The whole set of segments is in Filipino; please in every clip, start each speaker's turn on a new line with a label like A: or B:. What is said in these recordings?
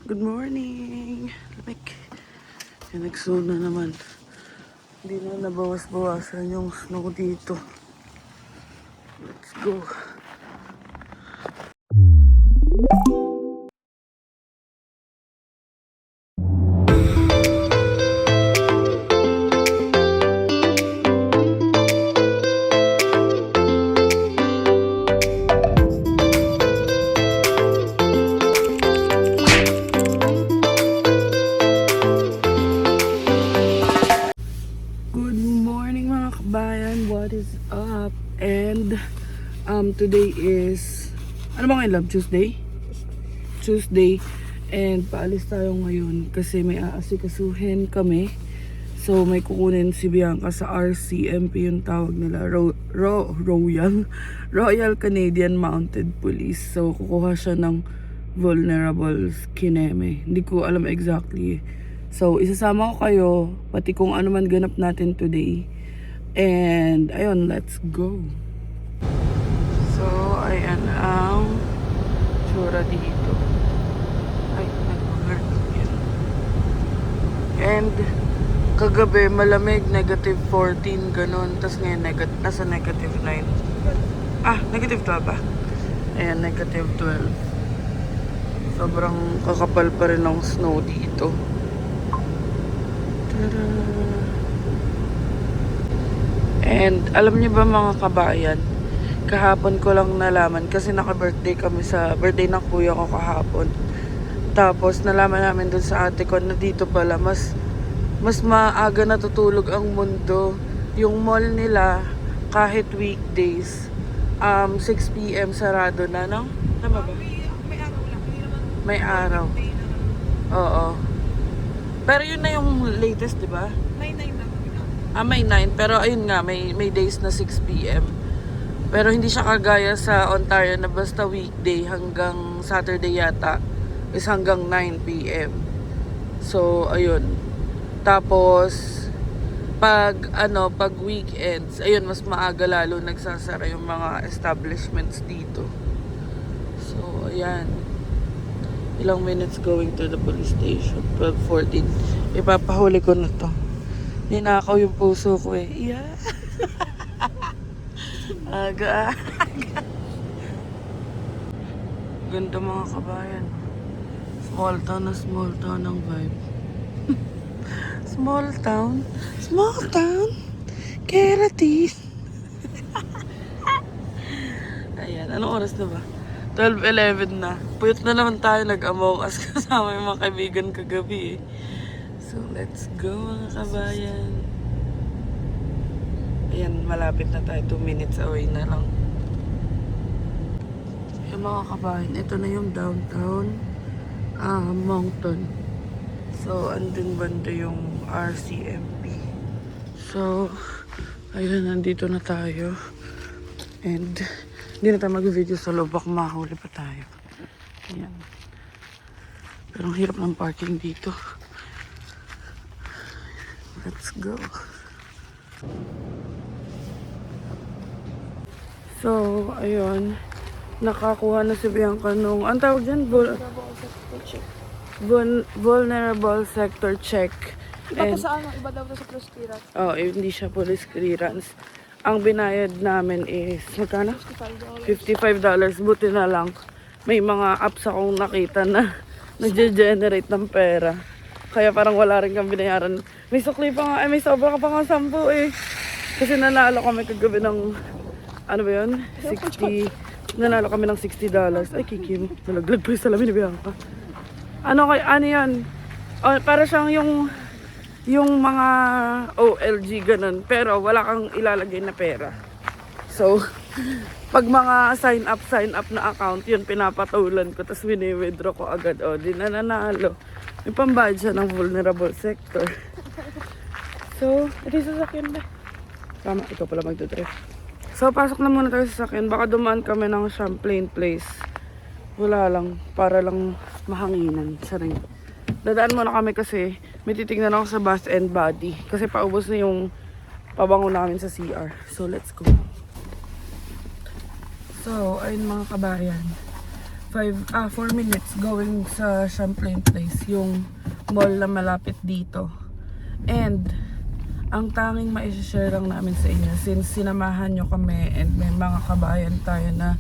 A: Good morning! Lamig. Yan, nag-snow na naman. Hindi na nabawas-bawasan yung snow dito. Let's go. Good morning mga kabayan, what is up? And today is ano ba ngayon, love? Tuesday and paalis tayo ngayon kasi may aasikasuhin kami. So may kukunin si Bianca sa RCMP, yung tawag nila, Royal Canadian Mounted Police. So kukuha siya ng vulnerable kineme. Hindi ko alam exactly. So, isasama ko kayo, pati kung ano man ganap natin today. And, ayun, let's go. So, ayan ang tsura dito. Ay, nag-alert yun. And, kagabi, malamig, negative 14, ganun. Tapos ngayon, nasa negative 9. Ah, negative 12 ba? Ayan, negative 12. Sobrang kakapal pa rin ng snow dito. And alam niyo ba mga kabayan, kahapon ko lang nalaman kasi naka-birthday kami sa birthday ng kuya ko kahapon. Tapos nalaman namin dun sa ate ko na dito pala mas maaga natutulog ang mundo. Yung mall nila kahit weekdays 6 PM sarado na, no? Tama ba?
B: May araw lang, hindi naman.
A: May araw. Oo. Pero yun na yung latest, di ba?
B: May 9 na.
A: May 9. Pero ayun nga, may days na 6 PM. Pero hindi siya kagaya sa Ontario na basta weekday hanggang Saturday yata is hanggang 9 PM. So, ayun. Tapos, pag weekends, ayun, mas maaga lalo nagsasara yung mga establishments dito. So, ayan. Ilang minutes going to the police station. 12:14. Ipapahuli ko na to. Ninakaw yung puso ko eh. Yeah. Aga. Ganda mga kabayan. Small town ang vibe. Small town. Keratin. Ayan, anong oras na ba? 12:11 na. Puyot na naman tayo nag-among us kasama yung mga kaibigan kagabi eh. So, let's go mga kabayan. Ayan, malapit na tayo. 2 minutes away na lang. Yung mga kabayan, ito na yung downtown Moncton. So, andun banda yung RCMP. So, ayun, nandito na tayo. And hindi na tayo mag-video sa loob, baka mahuli pa tayo. Ayan. Pero ang hirap ng parking dito. Let's go. So, ayun. Nakakuha na si Bianca nung, ang tawag dyan? Vulnerable sector check.
B: Iba to sa ano? Iba daw to sa police clearance.
A: Oh, hindi siya police clearance. Ang binayad namin is, magkano? $55. Buti na lang. May mga apps akong nakita na nag-generate ng pera. Kaya parang wala rin kang binayaran. May sukli pa nga, may sobra ka pa nga 10 eh. Kasi nanalo kami kagabi ng, ano ba yun? 60, nanalo kami ng $60. Ay, kikim. Nalaglag pa yung salamin ni Bianca. Ano yan? Oh, para siyang yung mga OLG ganun, pero wala kang ilalagay na pera. So, pag mga sign up na account, yun pinapatulan ko, tapos wini-withdraw ko agad. O, di na nanalo. May pambayad siya ng vulnerable sector. So, ito yung sasakyan ba? Tama, ito pala magdodrive. So, pasok na muna tayo sa sasakyan. Baka dumaan kami ng Champlain Place. Wala lang, para lang mahanginan. Saring. Dadaan muna kami kasi may titignan ako sa Bath and Body. Kasi paubos na yung pabango namin sa CR. So, let's go. So, ayun mga kabayan. 4 minutes going sa Champlain Place, yung mall na malapit dito. And ang tanging ma-share lang namin sa inyo, since sinamahan nyo kami and may mga kabayan tayo na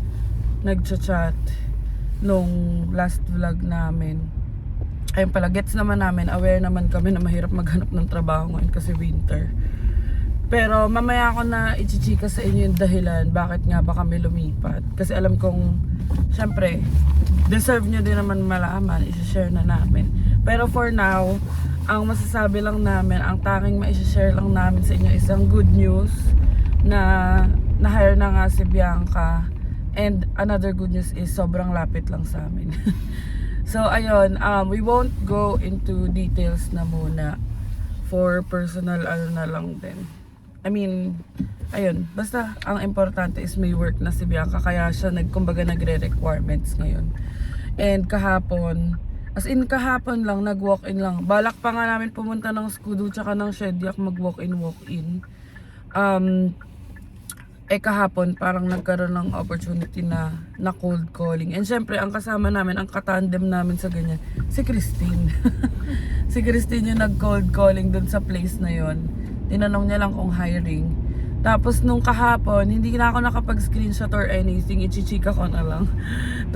A: nagchat-chat nung last vlog namin. Ayun pala, gets naman namin, aware naman kami na mahirap maghanap ng trabaho ngayon kasi winter. Pero mamaya ako na ichichika sa inyo yung dahilan bakit nga ba kami lumipat. Kasi alam kong, syempre, deserve nyo din naman malaman, isi-share na namin. Pero for now, ang masasabi lang namin, ang tanging ma-share lang namin sa inyo isang good news na na-hire na nga si Bianca. And another good news is sobrang lapit lang sa amin. So ayun, we won't go into details na muna for personal ano na lang din. I mean, ayun, basta ang importante is may work na si Bianca kaya siya kumbaga nagre-requirements ngayon. And kahapon, as in kahapon lang, nag-walk-in lang. Balak pa nga namin pumunta ng Skudu tsaka ng Shediac mag-walk-in, walk-in. Kahapon parang nagkaroon ng opportunity na cold calling. And syempre, ang kasama namin, ang katandem namin sa ganyan, si Christine. Si Christine yung nag-cold calling dun sa place na yon. Tinanong niya lang kung hiring. Tapos nung kahapon, hindi na ako nakapag-screenshot or anything, ichichika ko na lang.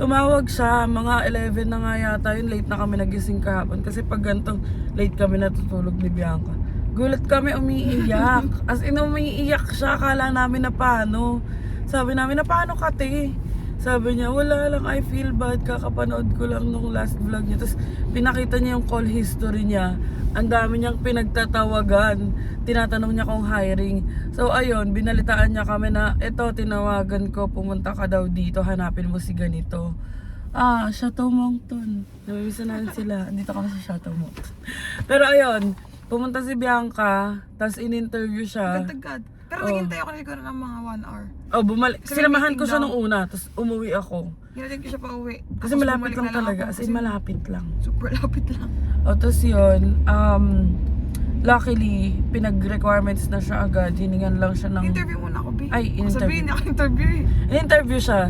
A: Tumawag siya, mga 11 na nga yata yun, late na kami nagising kahapon. Kasi pag gantong late kami natutulog ni Bianca. Gulat kami, umiiyak. As in, umiiyak siya, akala namin na paano. Sabi namin, na paano ka te? Sabi niya, wala lang, I feel bad, kakapanood ko lang nung last vlog niya. Tapos pinakita niya yung call history niya. Ang dami niyang pinagtatawagan. Tinatanong niya kung hiring. So ayun, binalitaan niya kami na, eto, tinawagan ko, pumunta ka daw dito, hanapin mo si ganito. Chateau Moncton. Namimisa namin sila. Dito kami sa Chateau Moncton. Pero ayun, pumunta si Bianca, tapos in-interview siya.
B: Agad-agad. Pero naghintay ako na siguro ng mga 1 hour.
A: Bumalik.
B: Kasi
A: Sinamahan
B: meeting
A: ko siya
B: daw.
A: nung una, tapos umuwi ako.
B: Hinatid ko siya pa uwi.
A: Kasi
B: Tapos
A: malapit
B: bumalik
A: lang
B: na ako
A: talaga. As in,
B: kasi
A: malapit lang.
B: super lapit lang.
A: Tapos yun, luckily, pinag-requirements na siya agad. Hiningan lang siya ng...
B: Interview muna ako, B.
A: Ay,
B: Baka
A: interview.
B: sabihin niya ako interview eh.
A: In-interview siya.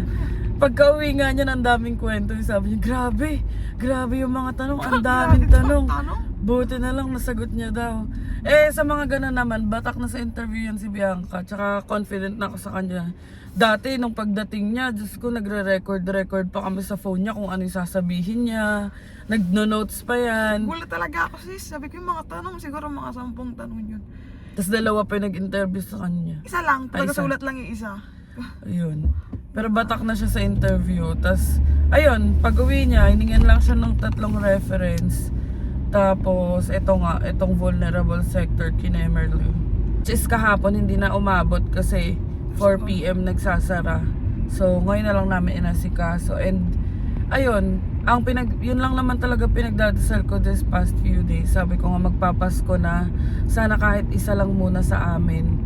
A: Pagka-uwi nga niya ng daming kwento, sabi niya, grabe yung mga tanong, ang daming tanong. Buti na lang nasagot niya daw. Sa mga ganun naman, batak na sa interview yan si Bianca. Tsaka confident na ako sa kanya. Dati, nung pagdating niya, Diyos ko, nagre-record pa kami sa phone niya kung ano yung sasabihin niya. Nagno-notes pa yan.
B: Gulat talaga ako sis. Sabi ko yung mga tanong, siguro mga 10 tanong yun.
A: Tapos dalawa pa yung nag-interview sa kanya.
B: Isa lang, talaga
A: isa.
B: sulat lang yung isa.
A: Ayun. Pero batak na siya sa interview. Tapos, ayun, pag uwi niya, hiningan lang siya ng 3 reference. Tapos, itong vulnerable sector, Kinemerlu. Which is kahapon, hindi na umabot kasi 4 PM nagsasara. So, ngayon na lang namin inasikaso. And, ayun, yun lang naman talaga pinagdadasal ko this past few days. Sabi ko nga magpapasko na, sana kahit isa lang muna sa amin.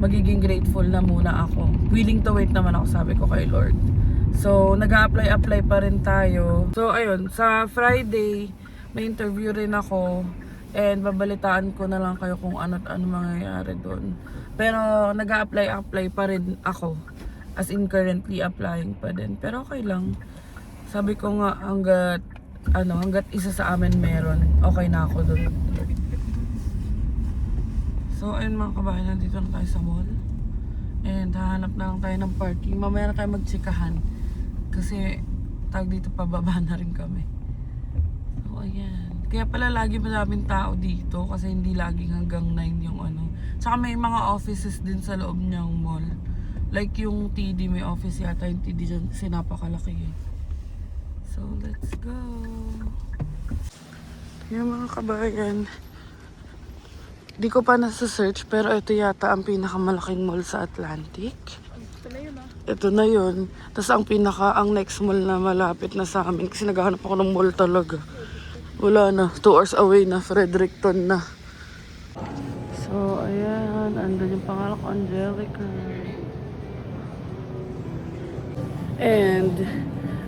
A: Magiging grateful na muna ako. Willing to wait naman ako, sabi ko kay Lord. So, nag-a-apply pa rin tayo. So, ayun, sa Friday, may interview rin ako. And babalitaan ko na lang kayo kung ano't ano mangyayari doon. Pero, nag-a-apply pa rin ako. As in, currently applying pa din. Pero okay lang. Sabi ko nga, hanggat isa sa amin meron, okay na ako doon. So, ayun mga kabayan, nandito na tayo sa mall. And hahanap na lang tayo ng parking. Mamaya na tayo magtsikahan. Kasi, dito pababa na rin kami. So, ayan. Kaya pala lagi maraming tao dito kasi hindi laging hanggang 9 yung ano. Tsaka may mga offices din sa loob niyang mall. Like yung TD, may office yata yung TD dyan kasi napakalaki eh. So, let's go. Yung mga kabayan, di ko pa nasa-search pero ito yata ang pinakamalaking mall sa Atlantic.
B: Ito na yun
A: Ito na yun. Tapos ang next mall na malapit na sa amin kasi naghahanap ako ng mall talaga. Wala na, 2 hours away na, Fredericton na. So, ayan, andun yung pangalan ko, Angelica. And,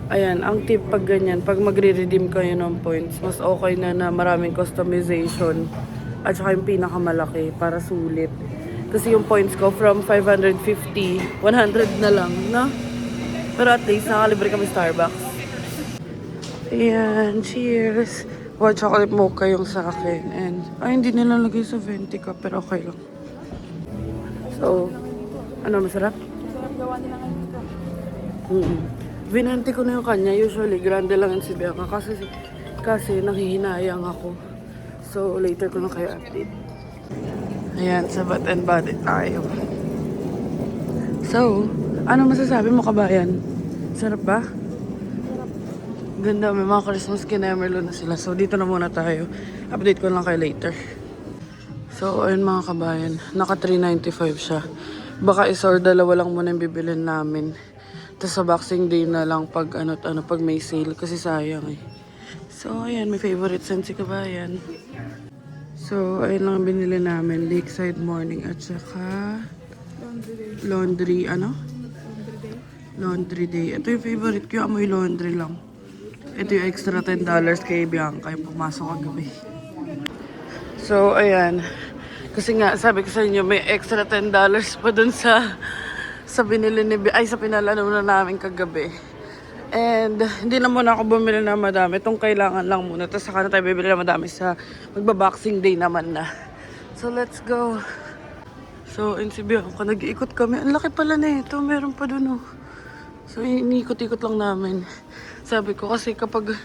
A: ayan, ang tip pag ganyan, pag magre-redeem kayo ng points, mas okay na maraming customization at saka yung pinakamalaki para sulit. Kasi yung points ko from 550, 100 na lang, no? Pero at least nakalibre kami Starbucks. Ayan, cheers. White chocolate mocha yung sa akin. And, ay, hindi nilalagay sa venti cup, pero okay lang. So, ano, masarap?
B: Sarap gawa nila ngayon dito.
A: Vinenti ko na yung kanya. Usually, grande lang yung si Bianca. Kasi nanghihinayang ako. So, later ko na kayo update. Ayan, sa Bath and Body tayo. So, ano masasabi mo, kabayan? Sarap ba? Ganda, may mga Christmas kinemerlo na sila. So, dito na muna tayo. Update ko lang kayo later. So, ayun mga kabayan. Naka 395 siya. Baka isa or dalawa lang muna yung bibilin namin. Tapos sa Boxing Day na lang pag pag may sale. Kasi sayang eh. So, ayan. May favorite scent si kabayan. So, ayun lang binili namin. Lakeside Morning at saka
B: Laundry day.
A: Laundry Day. Ito yung favorite ko. Amoy laundry lang. Ito yung extra $10 kay Bianca yung pumasok kagabi. So, ayan. Kasi nga, sabi ko sa inyo, may extra $10 pa dun sa binili ni sa pinalano na namin kagabi. And, hindi na muna ako bumili na madami. Itong kailangan lang muna. Tapos saka na tayo bibili na madami sa magba-Boxing Day naman na. So, let's go. So, in si Bianca, nag-iikot kami. Ang laki pala na ito. Meron pa dun, oh. So, iniikot-ikot lang namin. Sabi ko kasi kapag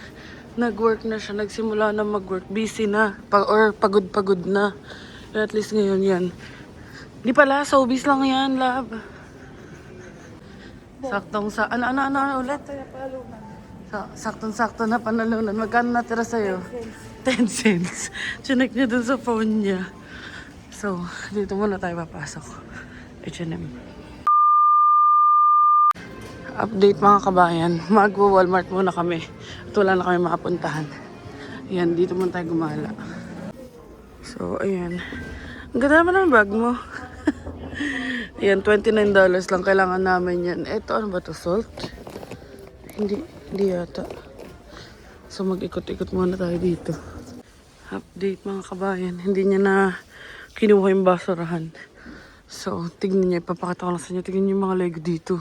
A: nag-work na siya, nagsimula na mag-work, busy na, or pagod-pagod na. At least ngayon yan. Di pala, showbiz lang yan, love. Ano ulit? Saktong-sakto na panalunan. Magkano natira sa'yo? 10 cents. Chinek niya dun sa phone niya. So, dito muna tayo papasok. H&M. Update mga kabayan. Mag-Walmart muna kami. At wala na kami makapuntahan. Ayan, dito muna tayo gumala. So, ayan. Ang ganda naman ang bag mo. Ayan, $29 lang kailangan namin yan. Eto, ano ba to? Salt? Hindi yata. So, mag-ikot-ikot muna tayo dito. Update mga kabayan. Hindi niya na kinuha yung basurahan. So, tignan niya. Ipapakita ko lang sa inyo. Tignan niyo yung mga Lego dito.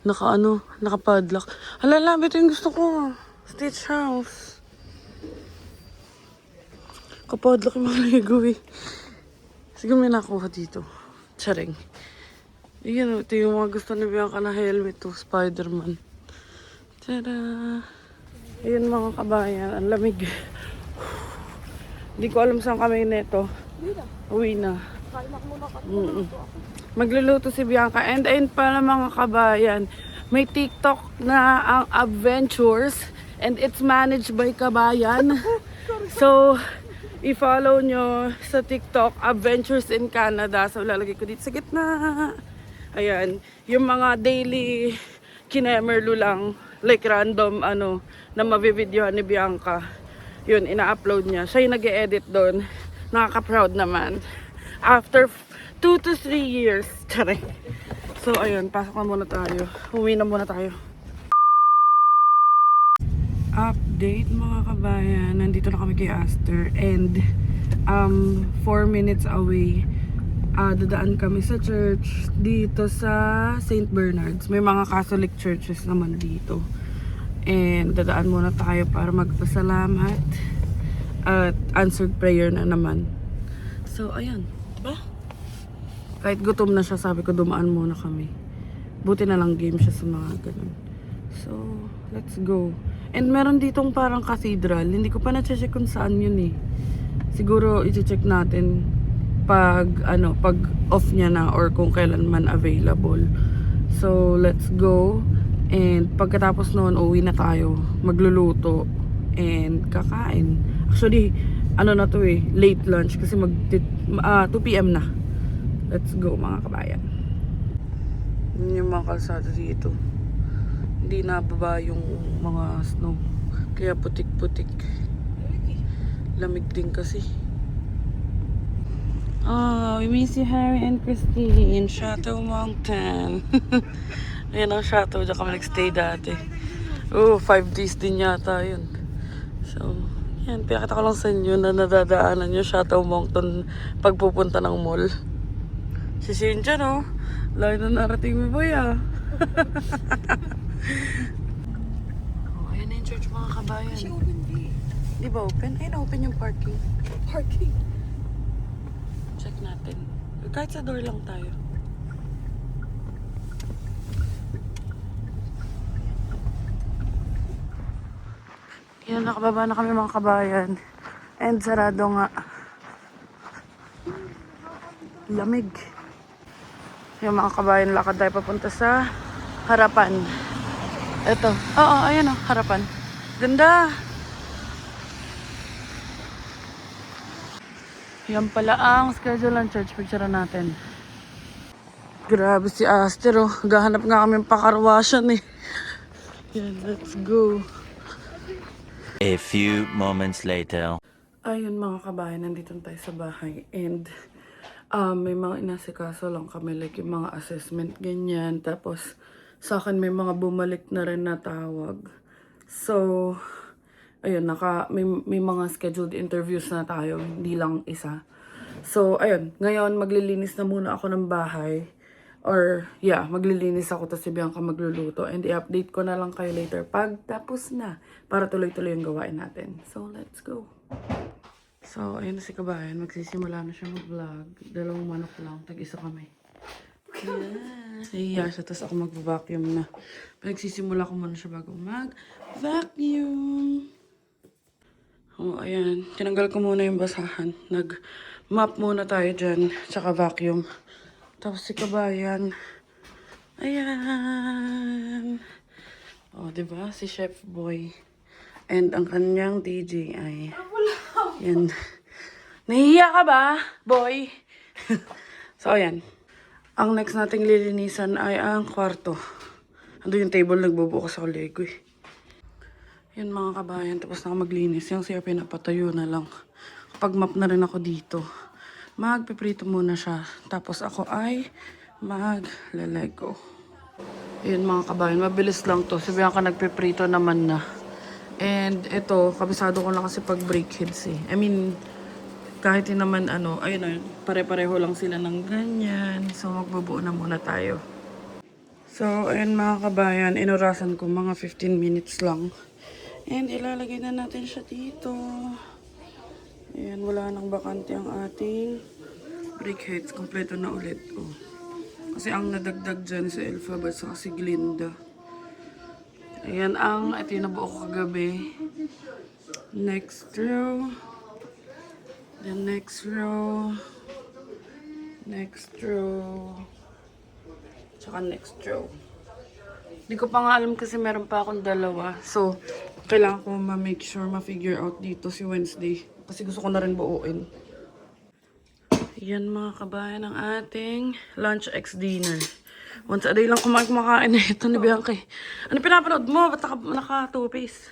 A: Naka-padlock. Hala, ito yung gusto ko. Stitch House. Kapadlock yung mga Lego eh. Siguro may nakuha dito. Charing. Ayan, ito yung mga gusto ni Bianca na helmet to. Spider-Man. Tada! Ayan mga kabayan. Ang lamig. Hindi ko alam saan kami neto. Uwi na. Magluluto si Bianca. And ayun pala mga kabayan. May TikTok na ang Adventures. And it's managed by Kabayan. So, i-follow nyo sa TikTok, Adventures in Canada. So, lalagay ko dito sa gitna. Ayan. Yung mga daily kinemerlo lang. Like random na mabivideohan ni Bianca. Yun, ina-upload niya. Siya yung nag-e-edit doon. Nakaka-proud naman. After 2 to 3 years. Tsare. So, ayun. Pasok na muna tayo. Uwi na muna tayo. Update mga kabayan. Nandito na kami kay Aster. And 4 minutes away. Dadaan kami sa church dito sa St. Bernard's. May mga Catholic churches naman dito. And dadaan muna tayo para magpasalamat. At answered prayer na naman. So, ayan. Diba? Kahit gutom na siya, sabi ko dumaan muna kami. Buti na lang game siya sa mga ganun. So, let's go. And meron ditong parang cathedral. Hindi ko pa na-check kung saan yun eh. Siguro i-check natin pag off niya na or kung kailan man available. So, let's go. And pagkatapos noon, uwi na tayo. Magluluto and kakain. Actually, na to eh, late lunch kasi 2 PM na. Let's go mga kabayan. Yun yung mga kalsada dito. Hindi nababa yung mga snow. Kaya putik-putik. Lamig din kasi. Oh, we miss you, Harry and Christine. Chateau Mountain. Ayan ang chateau. Diyan kami nag-stay dati. 5 days din yata yun. So, yan. Pinakita ko lang sa inyo na nadadaanan nyo Chateau Mountain pagpupunta ng mall. Si Cynthia, no? Layo na narating mo, boy, ah. Oh, ayan na yung Church mga kabayan.
B: Kasi open day.
A: Di ba open? Ay, na-open yung parking.
B: Parking.
A: Check natin. Kahit sa door lang tayo. Yan, nakababa na kami mga kabayan. And sarado nga. Lamig. Yung mga kabayan, lakad tayo papunta sa harapan. Ito. Oo, ayan o, harapan. Ganda. Yan pala ang schedule ng church. Picture natin. Grabe si Aster oh. Gahanap nga kami ng pakarwasyan eh. Yan, let's go.
C: A few moments later.
A: Ayun mga kabayan, nandito na tayo sa bahay. And may mga inasikaso lang kami. Like yung mga assessment, ganyan. Tapos sa akin may mga bumalik na rin na tawag. So, ayun, may mga scheduled interviews na tayo. Hindi lang isa. So, ayun. Ngayon, maglilinis na muna ako ng bahay. Or, yeah, maglilinis ako tapos si Bianca magluluto. And i-update ko na lang kayo later pag tapos na. Para tuloy-tuloy yung gawain natin. So, let's go. So, ayun na si kabayan. Magsisimula na siya mag-vlog. 2 manok lang. Tag-isa kami. Yeah. Iya siya. Tapos ako mag-vacuum na. Nagsisimula ko muna siya bago mag-vacuum. Oh, ayan. Tinanggal ko muna yung basahan. Nag-mop muna tayo dyan. Tsaka vacuum. Tapos si kabayan. Ayan. O, diba? Si Chef Boy. And ang kanyang DJ ay... Yan. Nahihiya ka ba, boy? So, ayan. Ang next nating lilinisan ay ang kwarto. Ando yung table, nagbubukas ako Lego eh. Yan mga kabayan, tapos na ako maglinis. Yung siya pinapatayo na lang. Kapag map na rin ako dito, magpiprito muna siya. Tapos ako ay maglalego. Yan mga kabayan, mabilis lang to. Sabihan ka nagpiprito naman na. And ito, kabisado ko lang kasi pag breakheads eh. I mean, kahit din naman ano, ayun na, pare-pareho lang sila ng ganyan. So magbubuo na muna tayo. So, ayun mga kabayan, inurasan ko mga 15 minutes lang. And ilalagay na natin siya dito. Ayan, wala nang bakante ang ating breakheads. Kompleto na ulit. Oh. Kasi ang nadagdag dyan si Alphabet sa si Glinda. Ayan ang, ito yung nabuo ko kagabi. Next row. The next row. Next row. Tsaka next row. Hindi ko pa nga alam kasi meron pa akong 2. So, kailangan ko ma-make sure, ma-figure out dito si Wednesday. Kasi gusto ko na rin buuin. Yan mga kabayan ang ating lunch x dinner. Once a day lang kumakain na ito ni Bianca. Ano pinapanood mo? Ba't naka 2-piece?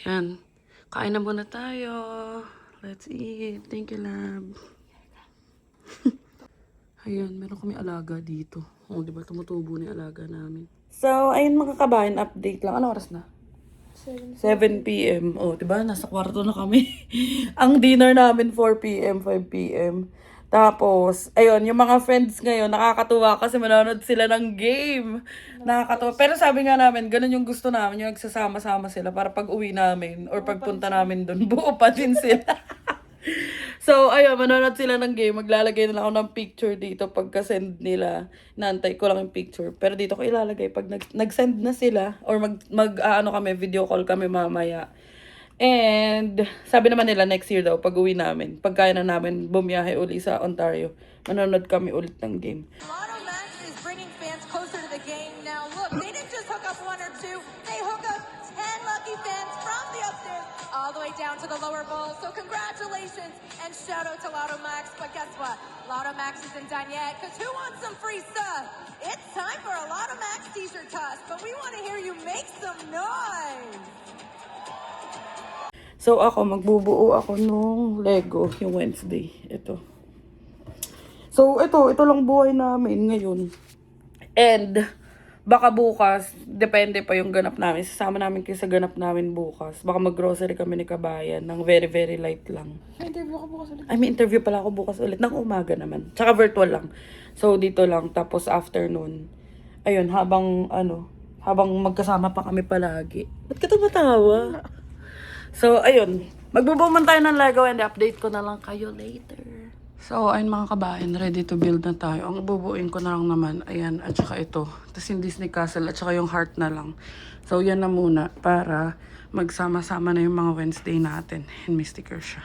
A: Ayan. Kain na muna tayo. Let's eat. Thank you, love. Ayan, meron kami alaga dito. O, diba? Tumutubo na yung alaga namin. So, ayun mga kabayan, update lang. Ano oras na? 7 p.m. O, diba? Nasa kwarto na kami. Ang dinner namin 4 p.m., 5 p.m. Tapos, ayun, yung mga friends ngayon, nakakatuwa kasi manonood sila ng game. Nakakatuwa. Pero sabi nga namin, ganun yung gusto namin, yung nagsasama-sama sila para pag uwi namin or pagpunta namin doon, buo pa din sila. So, ayun, manonood sila ng game. Maglalagay na lang ako ng picture dito pagka-send nila. Naantay ko lang yung picture. Pero dito ko ilalagay pag nag-send na sila or ano kami, video call kami mamaya. And sabi naman nila next year daw pag uwi namin, pagkaya na namin bumiyahe uli sa Ontario, manonood kami ulit ng game.
D: Lotto Max is bringing fans closer to the game now. Look, they didn't just hook up 1 or 2, they hook up 10 lucky fans from the upstairs all the way down to the lower bowl. So congratulations and shout out to Lotto Max. But guess what? Lotto Max isn't done yet, because who wants some free stuff? It's time for a Lotto Max t-shirt toss, but we want to hear you make some noise.
A: So ako, magbubuo ako nung Lego yung Wednesday. Ito. So ito lang buhay namin ngayon. And baka bukas, depende pa yung ganap namin. Sasama namin kayo sa ganap namin bukas. Baka mag-grocery kami ni Kabayan ng very, very light lang.
B: Interview ko bukas ulit.
A: I mean, interview pala ako bukas ulit. Ng umaga naman. Tsaka virtual lang. So dito lang. Tapos afternoon. Ayun, habang habang magkasama pa kami palagi. Ba't ka tumatawa? So, ayun. Magbubuman tayo ng Lego and update ko na lang kayo later. So, ayun mga kabayan, ready to build na tayo. Ang bubuin ko na lang naman, ayan, at saka ito. Tapos yung Disney Castle at saka yung heart na lang. So, yan na muna para magsama-sama na yung mga Wednesday natin. And may sticker siya.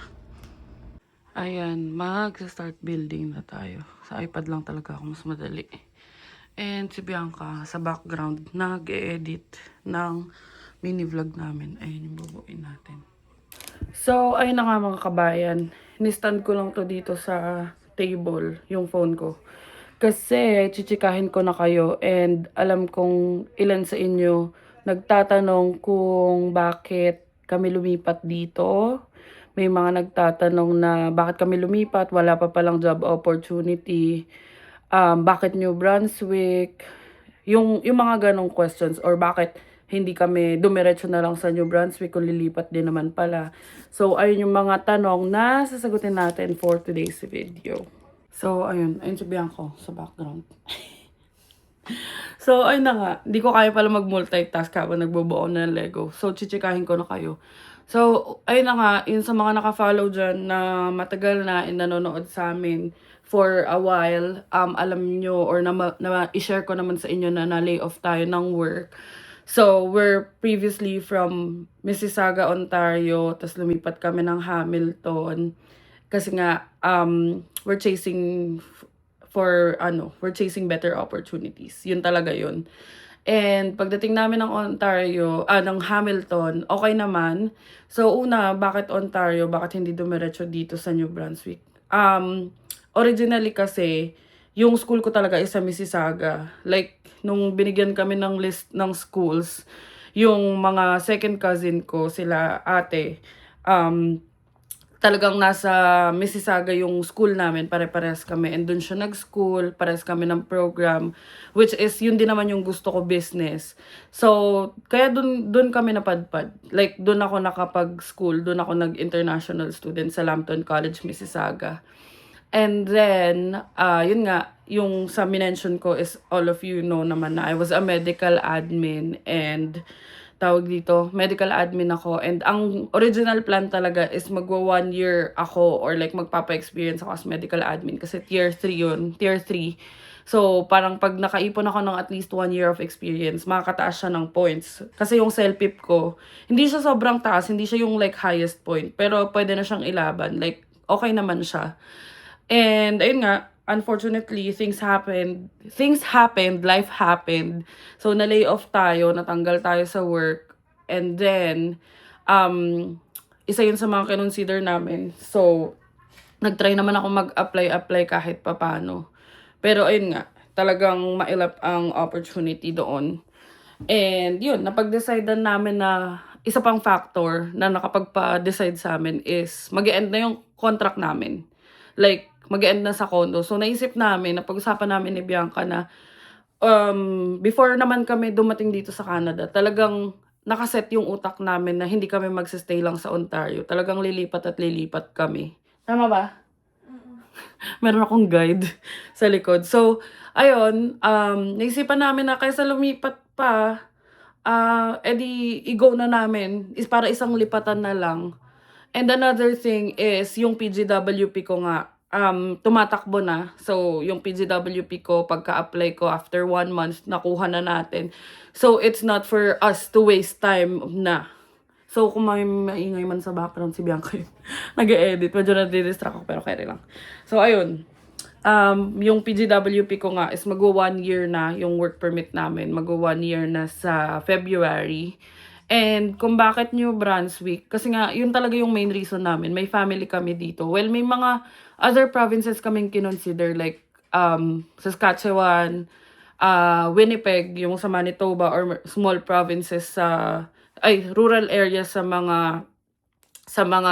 A: Ayan, mag-start building na tayo. Sa iPad lang talaga ako mas madali. And si Bianca sa background nag-edit ng mini vlog namin. Ayun yung bubuin natin. So, ayun na nga mga kabayan. Ni-stand ko lang to dito sa table, yung phone ko. Kasi chichikahin ko na kayo and alam kong ilan sa inyo nagtatanong kung bakit kami lumipat dito. May mga nagtatanong na bakit kami lumipat, wala pa palang job opportunity. Bakit New Brunswick? Yung mga ganong questions or bakit hindi kami dumiretso na lang sa New Brunswick kung lilipat din naman pala. So, ayun yung mga tanong na sasagutin natin for today's video. So, ayun si Bianco sa background. So, ayun na nga. Hindi ko kaya pala mag-multitask habang nagbubuo ng Lego. So, chichikahin ko na kayo. So, ayun na nga. Yun sa mga nakafollow dyan na matagal na nanonood sa amin for a while. Alam nyo or i-share ko naman sa inyo na na-lay off tayo ng work. So, we're previously from Mississauga, Ontario. Tapos lumipat kami ng Hamilton. Kasi nga, we're chasing better opportunities. Yun talaga yun. And pagdating namin ng ng Hamilton, okay naman. So una, bakit Ontario? Bakit hindi dumiretso dito sa New Brunswick? Originally kasi, yung school ko talaga is sa Mississauga. Like, nung binigyan kami ng list ng schools, yung mga second cousin ko, sila ate, talagang nasa Mississauga yung school namin, pare-parehas kami. And dun siya nag-school, parehas kami ng program, which is yun din naman yung gusto ko, business. So, kaya dun kami napadpad. Like, dun ako nakapag-school, dun ako nag-international student sa Lambton College, Mississauga. And then, yun nga, yung sa minention ko is all of you know naman na I was a medical admin and tawag dito, medical admin ako. And ang original plan talaga is magwa 1 year ako or like magpapa-experience ako as medical admin kasi tier 3 yun, tier 3. So, parang pag nakaipon ako ng at least 1 year of experience, makakataas siya ng points. Kasi yung CELPIP ko, hindi siya sobrang taas, hindi siya yung like highest point, pero pwede na siyang ilaban. Like, okay naman siya. And ayun nga, unfortunately, things happened, life happened. So, na-lay off tayo, natanggal tayo sa work. And then, isa yun sa mga kinonsider namin. So, nag-try naman ako mag-apply kahit papano. Pero ayun nga, talagang mailap ang opportunity doon. And yun, napag-decidean namin na isa pang factor na nakapagpa-decide sa amin is mag-e-end na yung contract namin. Like, mag-end na sa condo. So, naisip namin, napag-usapan namin ni Bianca na before naman kami dumating dito sa Canada, talagang nakaset yung utak namin na hindi kami magsistay lang sa Ontario. Talagang lilipat at lilipat kami. Tama ba? Meron akong guide sa likod. So, ayun, naisipan namin na kaysa lumipat pa, edi i-go na namin. Is para isang lipatan na lang. And another thing is, yung PGWP ko nga, tumatakbo na. So, yung PGWP ko, pagka-apply ko after 1 month, nakuha na natin. So, it's not for us to waste time na. So, kung may maingay man sa background, si Bianca yun. Nag-e-edit. Medyo nadidistract ako, pero kaya lang. So, ayun. Yung PGWP ko nga is magwa 1 year na yung work permit namin. Magwa 1 year na sa February. And kung bakit New Brunswick, kasi nga, yun talaga yung main reason namin. May family kami dito. Well, may mga other provinces kaming kinonsider like Saskatchewan, Winnipeg, yung sa Manitoba, or small provinces sa, rural areas sa mga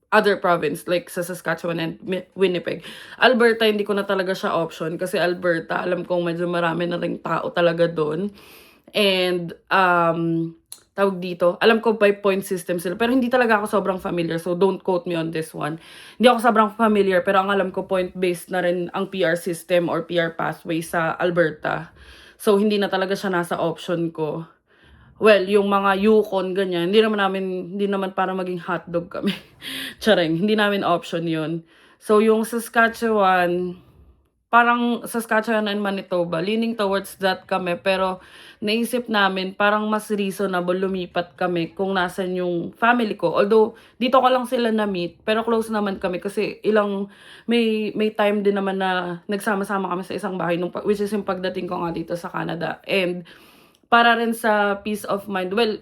A: other province like sa Saskatchewan and Winnipeg. Alberta, hindi ko na talaga siya option kasi Alberta, alam kong medyo marami na ring tao talaga doon. And, tawag dito, alam ko by point system sila, pero hindi talaga ako sobrang familiar, so don't quote me on this one. Hindi ako sobrang familiar, pero ang alam ko point-based na rin ang PR system or PR pathway sa Alberta. So, hindi na talaga siya nasa option ko. Well, yung mga Yukon, ganyan, hindi naman para maging hotdog kami. Charing, hindi namin option yun. So, yung Saskatchewan, parang Saskatchewan and Manitoba, leaning towards that kami. Pero, naisip namin, parang mas reasonable lumipat kami kung nasan yung family ko. Although, dito ko lang sila na-meet, pero close naman kami kasi may time din naman na nagsama-sama kami sa isang bahay, which is yung pagdating ko nga dito sa Canada. And, para rin sa peace of mind. Well,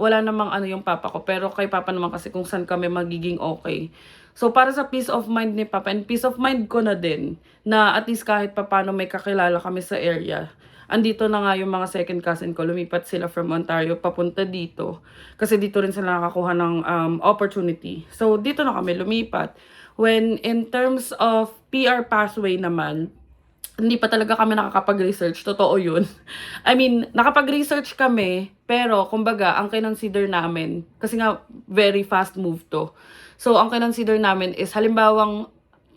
A: wala namang ano yung papa ko, pero kay papa naman kasi kung saan kami magiging okay. So, para sa peace of mind ni papa, and peace of mind ko na din, na at least kahit papano may kakilala kami sa area. Andito na nga yung mga second cousin ko, lumipat sila from Ontario papunta dito. Kasi dito rin sila nakakuha ng opportunity. So, dito na kami lumipat. When in terms of PR pathway naman, hindi pa talaga kami nakakapag-research. Totoo yun. I mean, nakapag-research kami, pero kumbaga, ang kinonsider namin, kasi nga, very fast move to. So, ang kinonsider namin is, halimbawang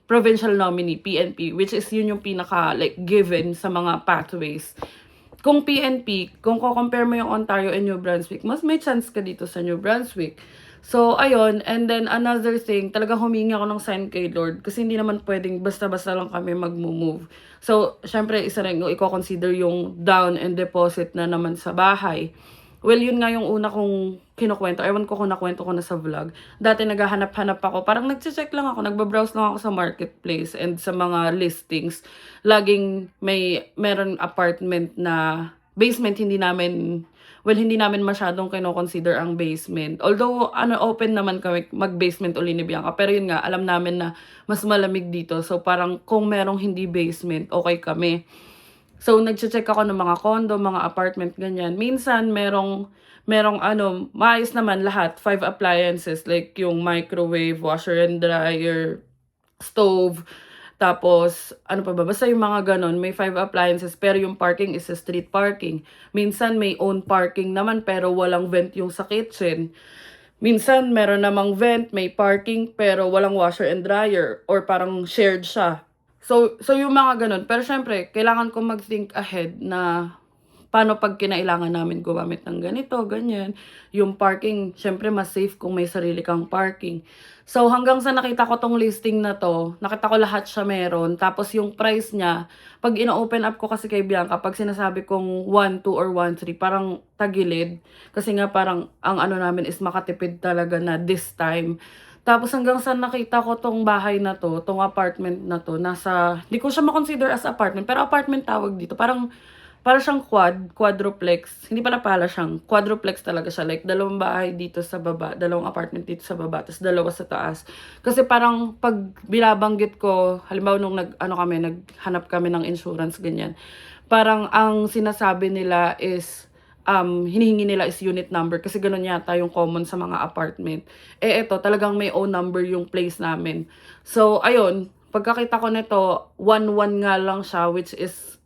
A: provincial nominee, PNP, which is yun yung pinaka, like, given sa mga pathways. Kung PNP, kung compare mo yung Ontario and New Brunswick, mas may chance ka dito sa New Brunswick. So, ayun. And then, another thing, talagang humingi ako ng sign kay Lord. Kasi hindi naman pwedeng basta-basta lang kami mag-move. So, syempre, isa rin, i-consider yung down and deposit na naman sa bahay. Well, yun nga yung una kong kinukwento. Ewan ko kung nakwento ko na sa vlog. Dati naghahanap-hanap ako. Parang nagche-check lang ako. Nagbabrowse lang ako sa marketplace and sa mga listings. Laging meron apartment na basement, hindi namin masyadong kino-consider ang basement. Although, open naman kami mag-basement uli ni Bianca. Pero yun nga, alam namin na mas malamig dito. So, parang kung merong hindi basement, okay kami. So, nagche-check ako ng mga condo, mga apartment, ganyan. Minsan, merong maayos naman lahat. 5 appliances, like yung microwave, washer and dryer, stove, tapos, ano pa ba? Basta yung mga ganon, may 5 appliances, pero yung parking is a street parking. Minsan, may own parking naman, pero walang vent yung sa kitchen. Minsan, meron namang vent, may parking, pero walang washer and dryer, or parang shared siya. So yung mga ganon. Pero syempre, kailangan ko mag-think ahead na paano pag kinailangan namin gumamit ng ganito, ganyan. Yung parking, syempre mas safe kung may sarili kang parking. So hanggang sa nakita ko tong listing na to, nakita ko lahat siya meron. Tapos yung price niya, pag ina-open up ko kasi kay Bianca, pag sinasabi kong 1.2 or 1.3, parang tagilid. Kasi nga parang ang ano namin is makatipid talaga na this time. Tapos hanggang sa nakita ko tong bahay na to, tong apartment na to, di ko siya makonsider as apartment, pero apartment tawag dito. Para siyang quadruplex. Hindi pala siyang quadruplex talaga siya. Like, 2 bahay dito sa baba, 2 apartment dito sa baba, tapos 2 sa taas. Kasi parang pag binabanggit ko, halimbawa nung naghanap kami ng insurance, ganyan. Parang ang sinasabi nila is, hinihingi nila is unit number kasi ganun yata yung common sa mga apartment. Eto, talagang may own number yung place namin. So, ayun, pagkakita ko nito, 1.1 nga lang siya, which is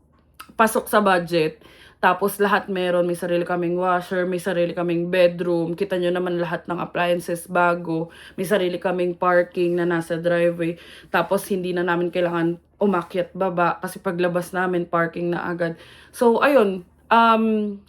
A: pasok sa budget. Tapos lahat meron, may sarili kaming washer, may sarili kaming bedroom. Kita nyo naman lahat ng appliances bago. May sarili kaming parking na nasa driveway. Tapos hindi na namin kailangan umakyat baba kasi paglabas namin parking na agad. So, ayun,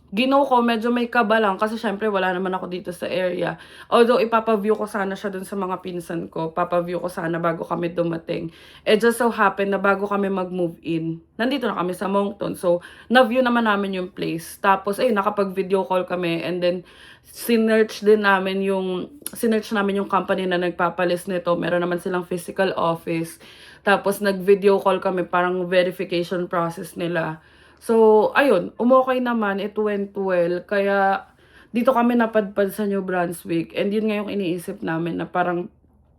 A: ginaw ko, medyo may kaba lang kasi syempre wala naman ako dito sa area. Although ipapaview ko sana siya dun sa mga pinsan ko. Papaview ko sana bago kami dumating. It just so happen na bago kami mag-move in, nandito na kami sa Moncton. So, na-view naman namin yung place. Tapos, nakapag-video call kami and then sinearch namin yung company na nagpapalis nito. Meron naman silang physical office. Tapos, nag-video call kami, parang verification process nila. So, ayun, umokay naman, it went well, kaya dito kami napadpad sa New Brunswick, and yun nga yung iniisip namin na parang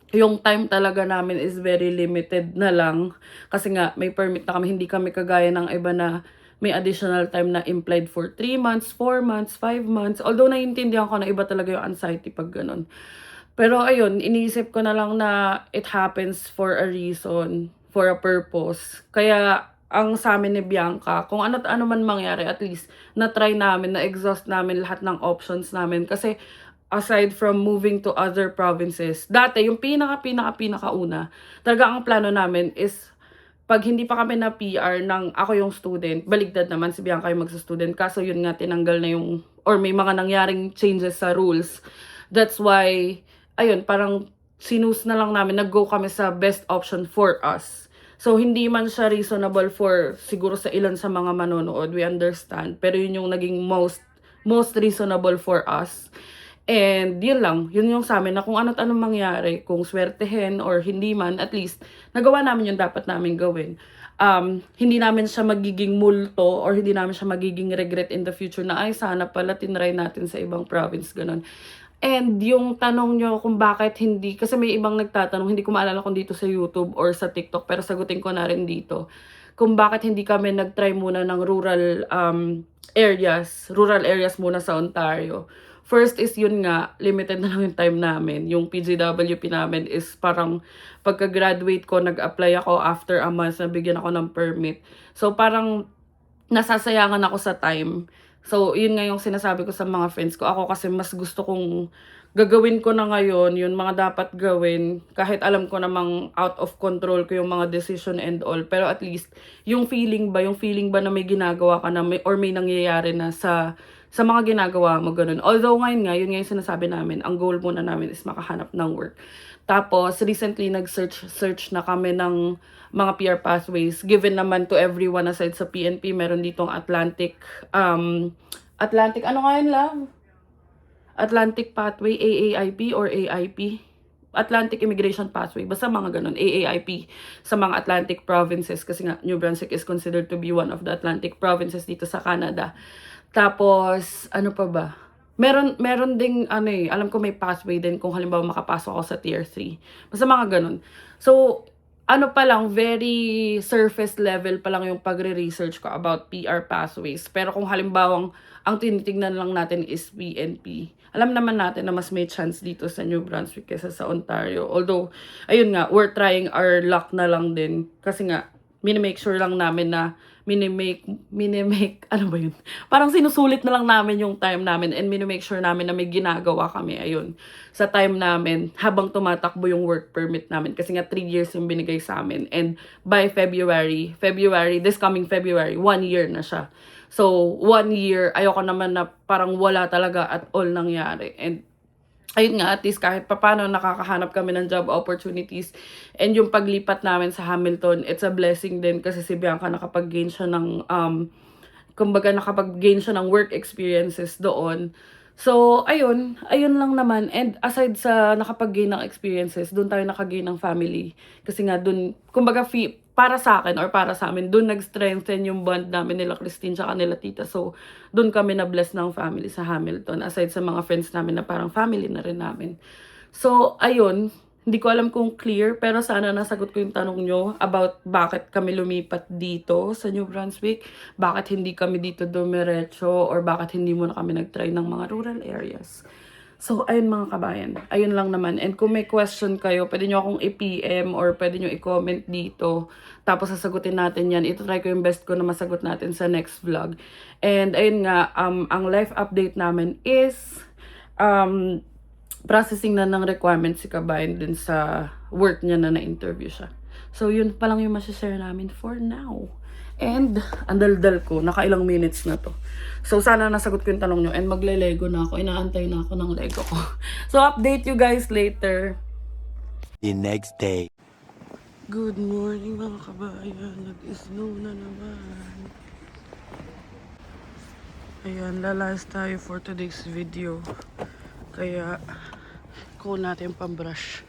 A: yung time talaga namin is very limited na lang, kasi nga may permit na kami, hindi kami kagaya ng iba na may additional time na implied for 3 months, 4 months, 5 months, although naiintindihan ko na iba talaga yung anxiety pag ganun. Pero ayun, iniisip ko na lang na it happens for a reason, for a purpose, kaya ang sa amin ni Bianca, kung ano man mangyari, at least na-try namin, na-exhaust namin lahat ng options namin. Kasi aside from moving to other provinces, dati yung pinaka-una, talaga ang plano namin is pag hindi pa kami na PR ng ako yung student, baligtad naman si Bianca yung magsa-student. Kaso yun nga, tinanggal na yung, or may mga nangyaring changes sa rules. That's why, ayun, parang sinus na lang namin, nag-go kami sa best option for us. So, hindi man siya reasonable for siguro sa ilan sa mga manonood, we understand. Pero yun yung naging most reasonable for us. And yun lang, yun yung sa amin na kung ano't anong mangyari, kung swertehin or hindi man, at least nagawa namin yung dapat namin gawin. Hindi namin siya magiging multo or hindi namin siya magiging regret in the future na ay sana pala tinry natin sa ibang province, ganun. And yung tanong nyo kung bakit hindi, kasi may ibang nagtatanong, hindi ko maalala kung dito sa YouTube or sa TikTok, pero sagutin ko na rin dito, kung bakit hindi kami nag-try muna ng rural areas muna sa Ontario. First is yun nga, limited na lang yung time namin. Yung PGWP namin is parang pagka-graduate ko, nag-apply ako after a month, nabigyan ako ng permit. So parang nasasayangan ako sa time. So yun nga yung sinasabi ko sa mga friends ko. Ako kasi mas gusto kong gagawin ko na ngayon, yung mga dapat gawin, kahit alam ko namang out of control ko yung mga decision and all. Pero at least, yung feeling ba na may ginagawa ka na or may nangyayari na sa mga ginagawa mo, ganun. Although ngayon nga, yun nga yung sinasabi namin, ang goal muna namin is makahanap ng work. Tapos, recently, nag-search na kami ng mga PR pathways. Given naman to everyone aside sa PNP, meron ditong Atlantic, ano nga yun lang? Atlantic Pathway, AAIP or AIP? Atlantic Immigration Pathway, basta mga ganun, AAIP sa mga Atlantic provinces kasi nga New Brunswick is considered to be one of the Atlantic provinces dito sa Canada. Tapos, ano pa ba? Meron ding, alam ko may pathway din kung halimbawa makapasok ako sa Tier 3. Basta mga ganun. So, pa lang, very surface level pa lang yung pagre-research ko about PR pathways. Pero kung halimbawang ang tinitignan lang natin is PNP, alam naman natin na mas may chance dito sa New Brunswick kaysa sa Ontario. Although, ayun nga, we're trying our luck na lang din. Kasi nga, minimake sure lang namin na minimake, ano ba yun? Parang sinusulit na lang namin yung time namin and minimake sure namin na may ginagawa kami, ayun, sa time namin habang tumatakbo yung work permit namin. Kasi nga 3 years yung binigay sa amin. And by February, this coming February, 1 year na siya. So, 1 year, ayoko naman na parang wala talaga at all nangyari. And ayun nga, at least kahit papano nakakahanap kami ng job opportunities. And yung paglipat namin sa Hamilton, it's a blessing din kasi si Bianca nakapag-gain siya ng, nakapag-gain siya ng work experiences doon. So, ayun lang naman. And aside sa nakapag-gain ng experiences, doon tayo nakagain ng family. Kasi nga doon, kumbaga para sa akin or para sa amin, doon nag-strengthen yung bond namin nila Christine tsaka nila tita. So, doon kami na-bless ng family sa Hamilton. Aside sa mga friends namin na parang family na rin namin. So, ayun. Hindi ko alam kung clear, pero sana nasagot ko yung tanong nyo about bakit kami lumipat dito sa New Brunswick. Bakit hindi kami dito dumiretso or bakit hindi muna kami nag-try ng mga rural areas. So, ayun mga kabayan. Ayun lang naman. And kung may question kayo, pwede nyo akong i-PM or pwede nyo i-comment dito. Tapos sasagutin natin yan. Ito-try ko yung best ko na masagot natin sa next vlog. And ayun nga, ang life update namin is processing na ng requirements si kabayan din sa work niya na na-interview siya. So, yun pa lang yung masashare namin for now. And, ang daldal ko, nakailang minutes na to. So, sana nasagot ko yung tanong nyo. And magle-lego na ako. Inaantay na ako ng lego ko. So, update you guys later.
C: The next day.
A: Good morning mga kabayan. Nag-snow na naman. Ayan, lalas tayo for today's video. Kaya, kuha natin pang-brush.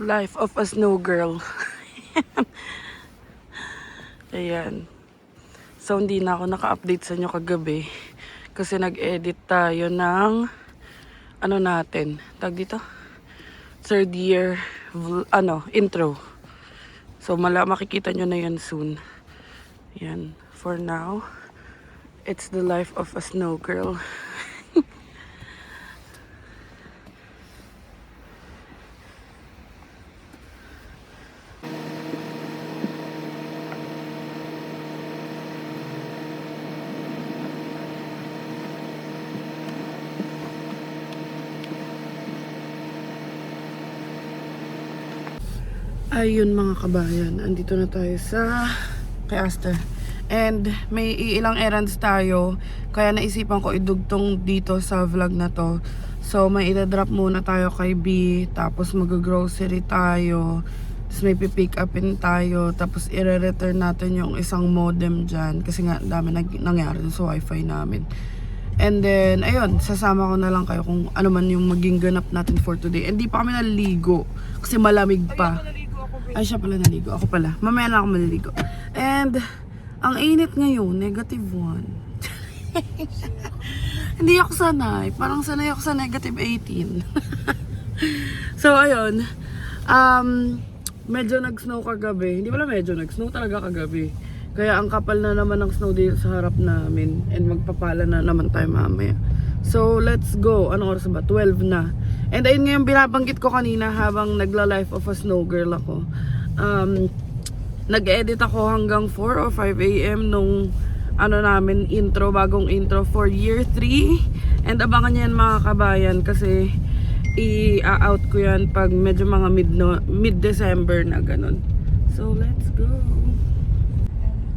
A: Life of a snow girl. Ayan. So, hindi na ako naka-update sa inyo kagabi. Kasi nag-edit tayo ng tag dito? Third year, intro. So, makikita nyo na yan soon. Ayan. For now, it's the life of a snow girl. Ayun mga kabayan, andito na tayo sa kay Aster. And may ilang errands tayo, kaya naisipan ko idugtong dito sa vlog na to. So may ida-drop muna tayo kay B, tapos mag-grocery tayo, tapos may pipick upin tayo, tapos i-return natin yung isang modem dyan kasi nga dami nangyari sa wifi namin. And then, ayun, sasama ko na lang kayo kung ano man yung maging ganap natin for today. And di pa kami naliligo kasi malamig pa. Ay, siya pala naligo. Ako pala. Mamaya na ako maliligo. And, ang init ngayon, -1. Hindi ako sanay. Parang sanay ako sa -18. So, ayun. Medyo nag-snow kagabi. Hindi pala medyo nag-snow talaga kagabi. Kaya ang kapal na naman ng snow dito sa harap namin. And magpapala na naman tayo mamaya. So, let's go. Anong oras ba? 12 na. And ayun nga yung binabanggit ko kanina habang nagla-life of a snow girl ako. Nag-edit ako hanggang 4 or 5 AM nung namin intro, bagong intro for year 3. And abangan nyo yan mga kabayan kasi i-out ko yan pag medyo mga mid-December na ganun. So, let's go.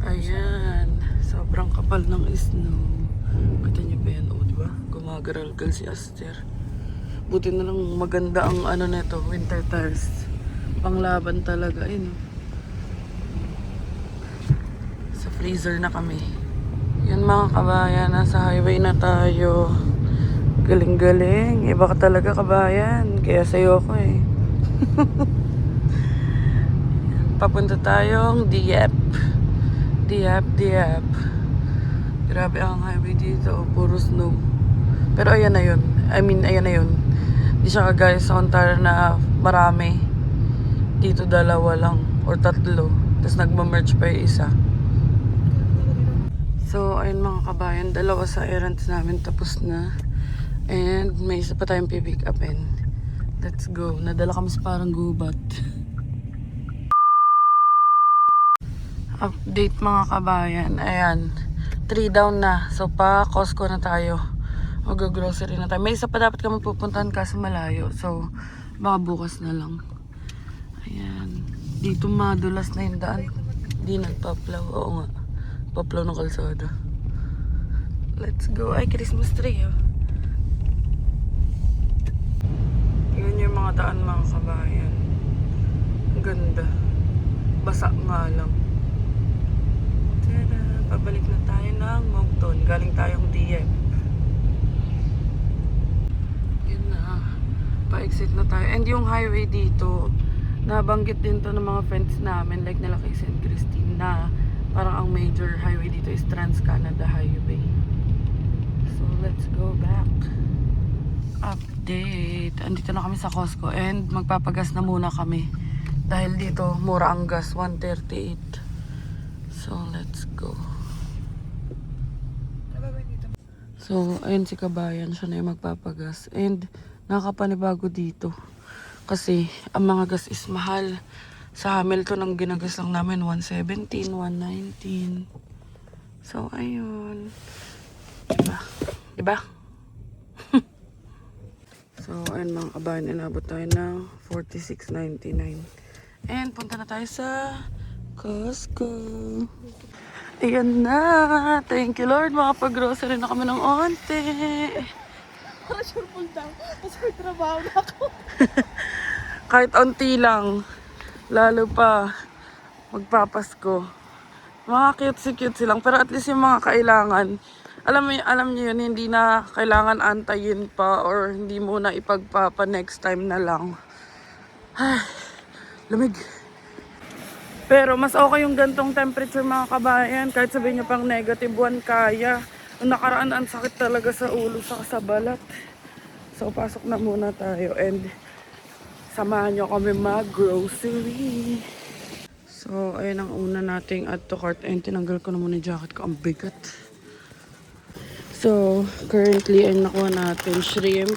A: Ayan, sobrang kapal ng snow. Kita niyo ba yan, diba? Gumagaralgal si Aster. Buti na lang maganda ang neto, winter tires. Panglaban talaga, Sa freezer na kami. Yan mga kabayan, nasa highway na tayo. Galing-galing, iba ka talaga kabayan. Kaya sa'yo ako Papunta tayong Dieppe. Dieppe. Grabe ang highway dito, puro snow. Pero ayan na yun. Ayan na yun. Di siya kagaya sa Ontario na marami. Dito 2 lang or 3. Tapos nagma-merge pa yung isa. So ayun mga kabayan, 2 sa errands namin tapos na. And may isa pa tayong pipick upin. Let's go. Nadala kami sa parang gubat. Update mga kabayan. Ayan. 3 down na. So pa Costco na tayo. Mag-grocery na tayo. May isa pa dapat kami pupuntahan kasi malayo. So baka bukas na lang. Ayan. Dito madulas na yung daan. Di nagpaplaw. Oo nga. Paplaw ng kalsada. Let's go. Ay, Christmas tree Yun yung mga daan mga kabayan. Ang ganda. Basa nga lang. Pabalik na tayo ng Moncton. Galing tayong Dieppe. Yun na. Pa-exit na tayo. And yung highway dito, nabanggit din to ng mga friends namin, like nila kay St. Christine, na parang ang major highway dito is Trans-Canada Highway. So, let's go back. Update. Andito na kami sa Costco and magpapagas na muna kami. Dahil dito, mura ang gas, 138. So, let's go. So, ayun si kabayan, siya na yung magpapagas. And, nakakapanibago dito. Kasi, ang mga gas is mahal. Sa Hamilton, ang ginagas lang namin, 117, 119. So, ayun. Diba? So, ayun mga kabayan, inabot tayo ng 46.99. And, punta na tayo sa Costco. Ayan na. Thank you Lord. Makapag-grocery na kami ng onte.
B: Sure punta. Tapos may trabaho na ako.
A: Kahit onti lang. Lalo pa magpapasko. Mga cute-cute lang. Pero at least yung mga kailangan. Alam niyo yun, hindi na kailangan antayin pa or hindi muna ipagpapa next time na lang. Ay, lamig. Pero mas okay yung gantong temperature mga kabayan. Kahit sabihin niyo pang -1 kaya. Ang nakaraan ang sakit talaga sa ulo sa balat. So pasok na muna tayo and samahan niyo kami mag-grocery. So ayun ang una nating add to cart. And tinanggal ko na muna yung jacket ko. Ang bigat. So currently ay nakuha natin shrimp,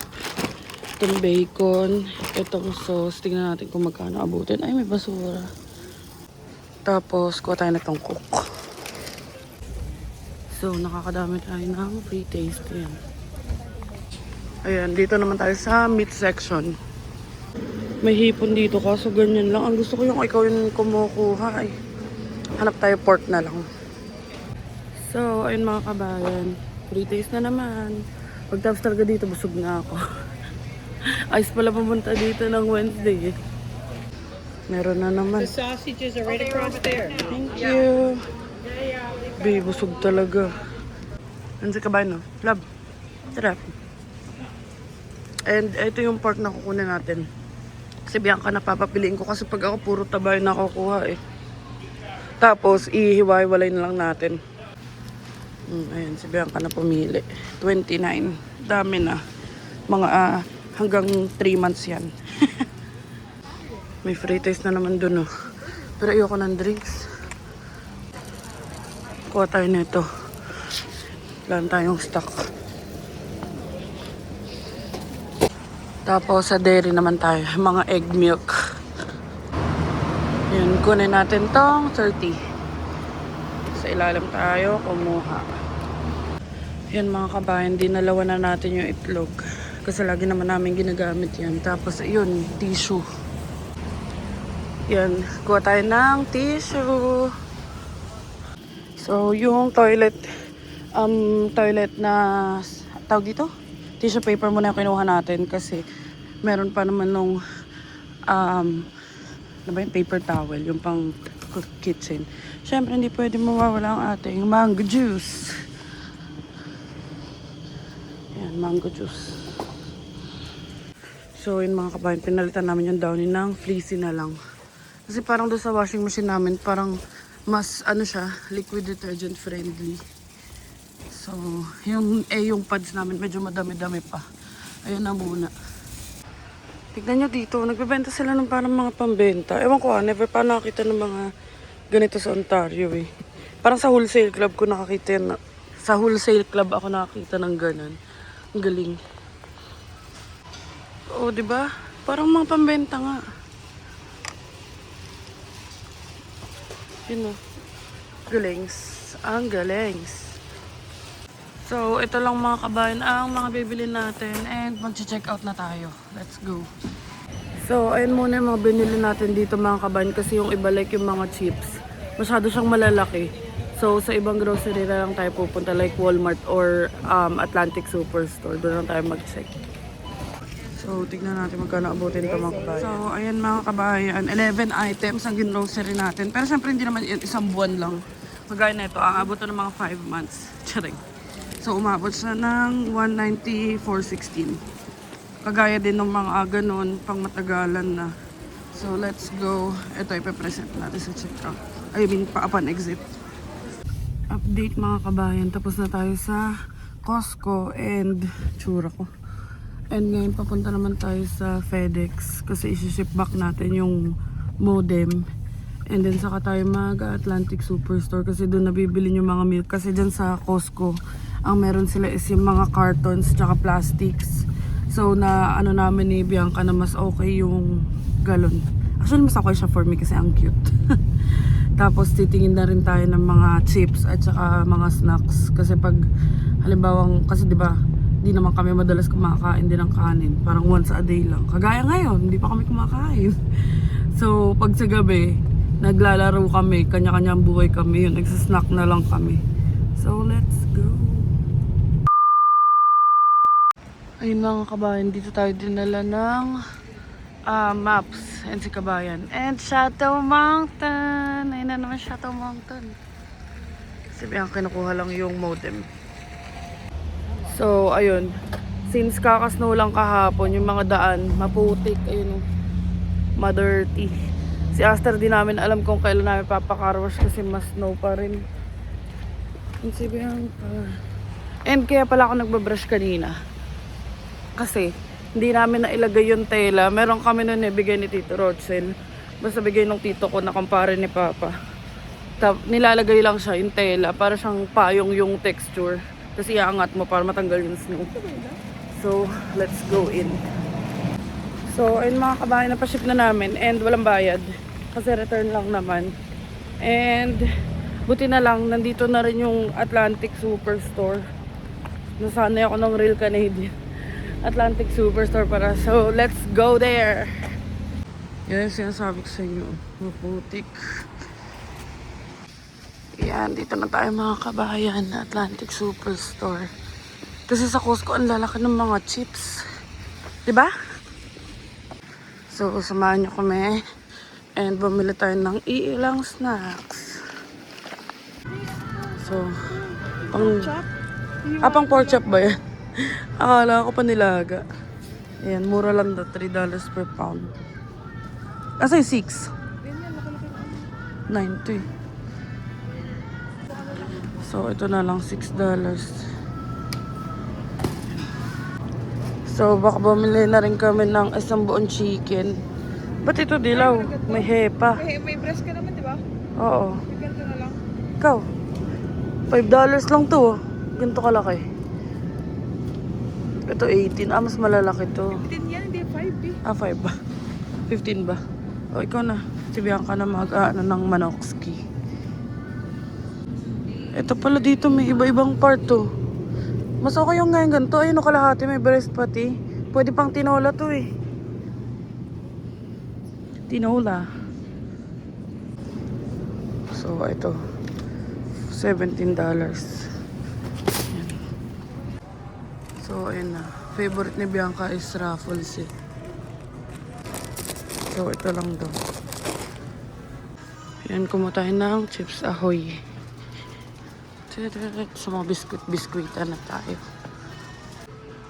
A: itong bacon, itong sauce. Tingnan natin kung magkano abutin. Ay may basura. Tapos, kuha tayo na itong cook. So, nakakadami tayo ng free taste. Ayan, dito naman tayo sa meat section. May hipon dito kaso ganyan lang. Ang gusto ko yung ikaw yung kumukuha ay. Hanap tayo pork na lang. So, ayun mga kabayan. 3 days na naman. Pagtapos talaga dito, busog na ako. Ayos pala pumunta dito ng Wednesday eh. Meron na naman.
E: The sausages are right across there.
A: Thank you. Babe, busog talaga. Ano sa kabayan, no? Love. Sarap. And ito yung pork na kukunin natin. Kasi Bianca na papapiliin ko kasi pag ako puro tabay na kukuha eh. Tapos ihiwa-hiwalay na lang natin. Ayan, si Bianca na pumili. 29. Dami na. Mga hanggang 3 months yan. May free taste na naman dun oh. Pero ayoko ng drinks. Kuha tayo nito. Wala na tayong stock. Tapos sa dairy naman tayo, mga egg milk. Yun, kunin natin tong 30. Sa ilalim tayo, kumuha. Yan mga kabayan, dinalawan na natin yung itlog. Kasi lagi naman namin ginagamit yan. Tapos yun, tissue. Yan, kuha tayo ng tissue. So yung toilet na, tawag dito? Tissue paper muna yung kinuha natin kasi meron pa naman nung ano ba yung paper towel, yung pang kitchen. Siyempre hindi pwede mawawala ang ating mango juice. Yan, mango juice. So yun mga kabayan, pinalitan namin yung downy ng fleecy na lang. Kasi parang doon sa washing machine namin, parang mas ano siya, liquid detergent friendly. So, yung pads namin medyo madami-dami pa. Ayun na muna. Tignan nyo dito, nagbebenta sila ng parang mga pambenta. Ewan ko never pa nakakita ng mga ganito sa Ontario eh. Parang sa wholesale club ko nakakita yan. Sa wholesale club ako nakakita ng ganun. Ang galing. Oo, diba? Parang mga pambenta nga. Yun o. Galings. Ang galings. So, ito lang mga kabayan ang mga bibili natin and mag-check out na tayo. Let's go. So, ayun muna yung mga binili natin dito mga kabayan kasi yung iba like yung mga chips. Masyado siyang malalaki. So, sa ibang grocery na lang tayo pupunta like Walmart or Atlantic Superstore. Doon lang tayo mag-check. So, tignan natin magkano abutin ito mga kabayan. So, ayan mga kabayan. 11 items ang grocery natin. Pero syempre hindi naman isang buwan lang. Magaya na ito, ang abot ng mga 5 months. Charing. So, umabot siya ng 194.16. Kagaya din ng mga ganun, pang matagalan na. So, let's go. Ito, ipapresent natin sa checkout. I mean, upon exit. Update mga kabayan. Tapos na tayo sa Costco and tsura ko. And ngayon, papunta naman tayo sa FedEx kasi isi-ship back natin yung modem. And then saka tayo mag-Atlantic Superstore kasi doon nabibili yung mga milk. Kasi dyan sa Costco, ang meron sila is yung mga cartons tsaka plastics. So na ano namin ni Bianca na mas okay yung galon. Actually mas okay siya for me kasi ang cute. Tapos titingin na rin tayo ng mga chips at saka mga snacks. Kasi pag halimbawa, kasi diba, di naman kami madalas kumakain din ng kanin. Parang once a day lang. Kagaya ngayon, hindi pa kami kumakain. So pag sa gabi, naglalaro kami, kanya-kanyang buhay kami yun. Nagsasnack na lang kami. So let's go. Ayun mga kabayan, dito tayo dinala ng maps and si kabayan. And Chateau Mountain. Ayun na naman Chateau Mountain. Sabi ang kinukuha lang yung modem. So ayun, since kakasnow lang kahapon, yung mga daan maputik, ayun, ma-dirty. Si Aster din namin alam kung kailan namin papakarwash kasi mas snow pa rin. And si Bianca. And kaya pala ako nagbabrush kanina. Kasi hindi namin nailagay yung tela. Meron kami nun bigay ni Tito Rochelle. Basta bigay ng tito ko na kumpare ni Papa. Nilalagay lang siya yung tela para siyang payong yung texture. Tapos iaangat mo para matanggal yung snow. So, let's go in. So, ayun mga kabahay, napaship na namin and walang bayad. Kasi return lang naman. And, buti na lang, nandito na rin yung Atlantic Superstore. Nasanay ako ng Real Canadian Atlantic Superstore para. So, let's go there! Yan yung sinasabi ko sa inyo. Maputik. Yan, dito na tayo mga kabayan. Atlantic Superstore. Kasi sa Costco, ang lalaki ng mga chips. Diba? So, samahan nyo kami. And bumili tayo ng iilang snacks. So, pang pork chop ba yan? Akala ko pa nilaga. Ayan, mura lang daw. $3 per pound. Asa yung 6? 9 to eh. So, ito na lang $6. So, baka bumili na rin kami ng isang buong chicken. Ba't ito dilaw? May hepa.
B: May breast ka naman, di ba?
A: Oo.
B: Bigyan ka na lang.
A: Ikaw? $5 lang to. Ganito kalaki. Ito 18. Mas malalaki to.
B: 15 yan, hindi 5 eh.
A: 5 ba? 15 ba? O, ikaw na. Tibihan ka na mag-ano ng manokski. Ito pala dito, may iba-ibang part to. Mas okay yung ngayon ganito. Ayun, kalahati, may breast pati. Pwede pang tinola to eh. Tinola. So, ito. $17. Yan. So, ayun na. Favorite ni Bianca is Ruffles eh. So, ito lang daw. Yan, kumuha tayo ng Chips Ahoy. Sa mga biskuit-biskuitan na tayo.